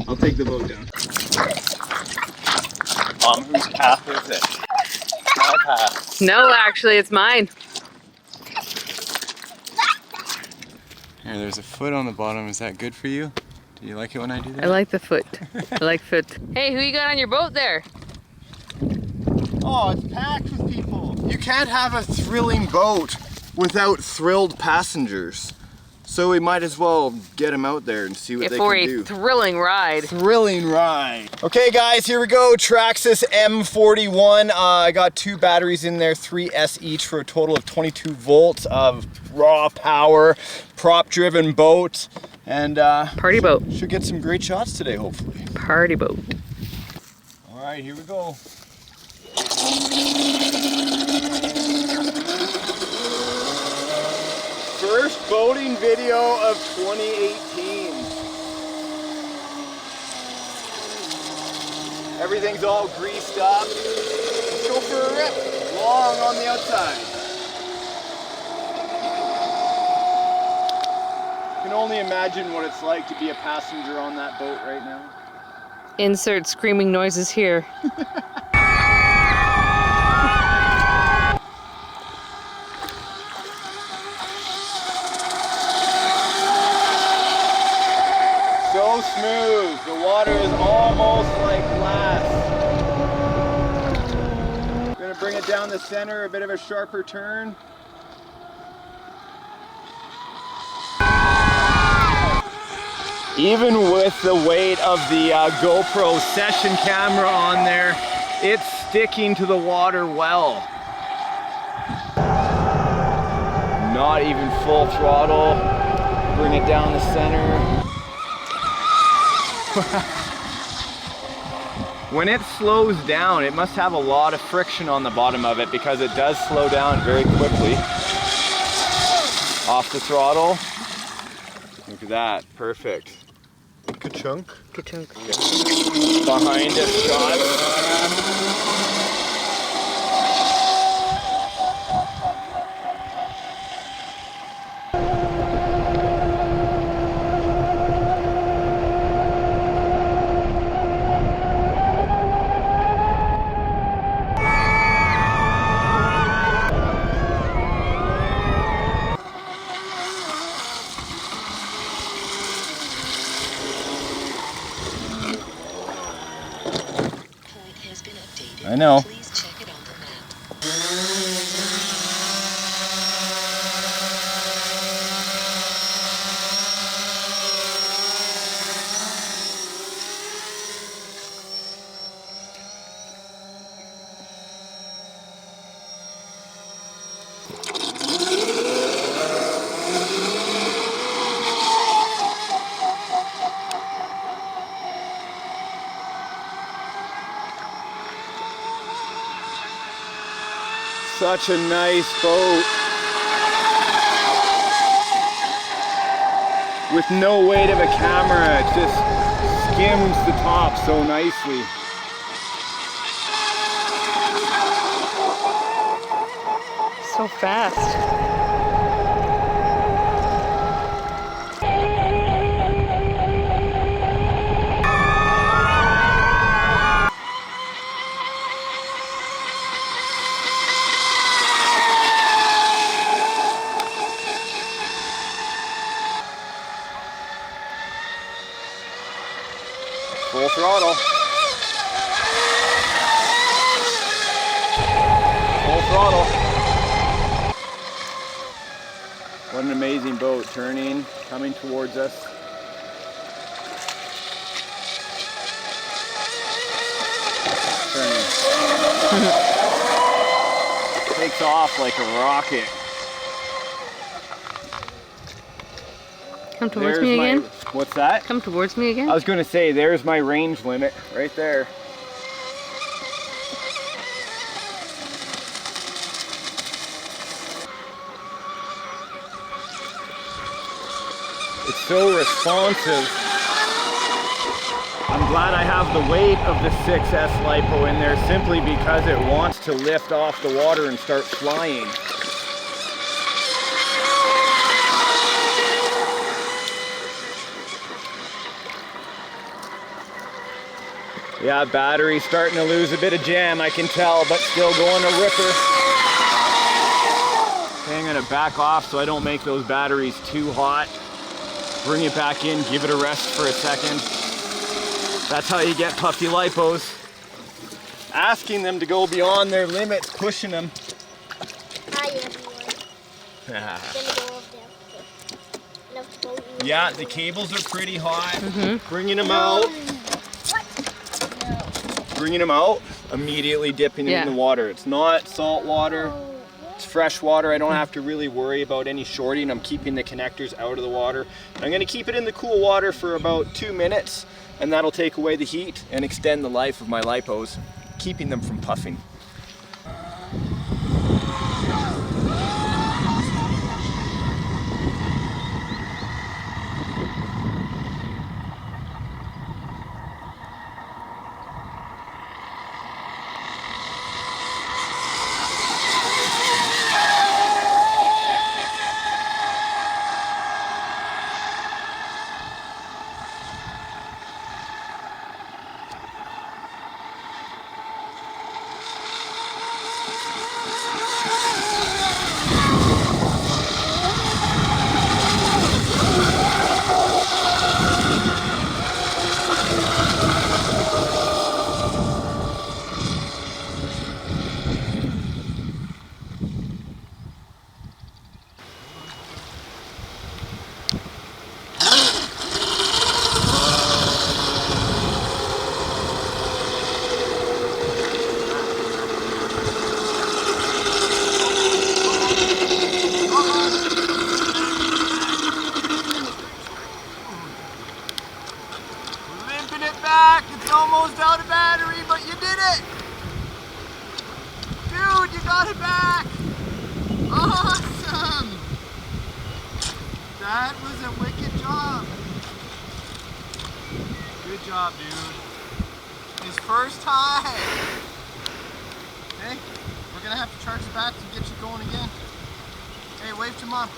I'll take the boat down. Whose path is it? My path. No, actually, it's mine. Here, there's a foot on the bottom. Is that good for you? Do you like it when I do that? I like the foot. I like foot. Hey, who you got on your boat there? Oh, it's packed with people. You can't have a thrilling boat without thrilled passengers. So we might as well get them out there and see what they can do. For a thrilling ride. Thrilling ride. Okay guys, here we go. Traxxas M41. I got 2 batteries in there, 3S each for a total of 22 volts of raw power, prop driven boat. And party boat. Should get some great shots today, hopefully. Party boat. All right, here we go. First boating video of 2018. Everything's all greased up. Let's go for a rip. Long on the outside. I can only imagine what it's like to be a passenger on that boat right now. Insert screaming noises here. So smooth. The water is almost like glass. Gonna bring it down the center, a bit of a sharper turn. Even with the weight of the GoPro session camera on there, it's sticking to the water well. Not even full throttle. Bring it down the center. When it slows down, it must have a lot of friction on the bottom of it because it does slow down very quickly. Off the throttle. Look at that, perfect. Ka-chunk. Ka-chunk. Behind us shot. I know. Please check it on the map. Such a nice boat. With no weight of a camera, it just skims the top so nicely. So fast. Full throttle. Full throttle. What an amazing boat, turning, coming towards us. Turning. Takes off like a rocket. Come towards me again? What's that? Come towards me again? I was going to say, there's my range limit right there. It's so responsive. I'm glad I have the weight of the 6S LiPo in there simply because it wants to lift off the water and start flying. Yeah, battery's starting to lose a bit of jam, I can tell, but still going a ripper. Okay, I'm gonna back off so I don't make those batteries too hot. Bring it back in, give it a rest for a second. That's how you get puffy lipos. Asking them to go beyond their limits, pushing them. Hi everyone. Gonna go over there. Yeah, the cables are pretty hot. Bringing them out. Bringing them out, immediately dipping them in the water. It's not salt water, it's fresh water. I don't have to really worry about any shorting. I'm keeping the connectors out of the water. I'm gonna keep it in the cool water for about 2 minutes, and that'll take away the heat and extend the life of my lipos, keeping them from puffing. It's almost out of battery, but you did it! Dude, you got it back! Awesome! That was a wicked job. Good job, dude. His first time. Okay, we're gonna have to charge the back to get you going again. Hey, wave to mom.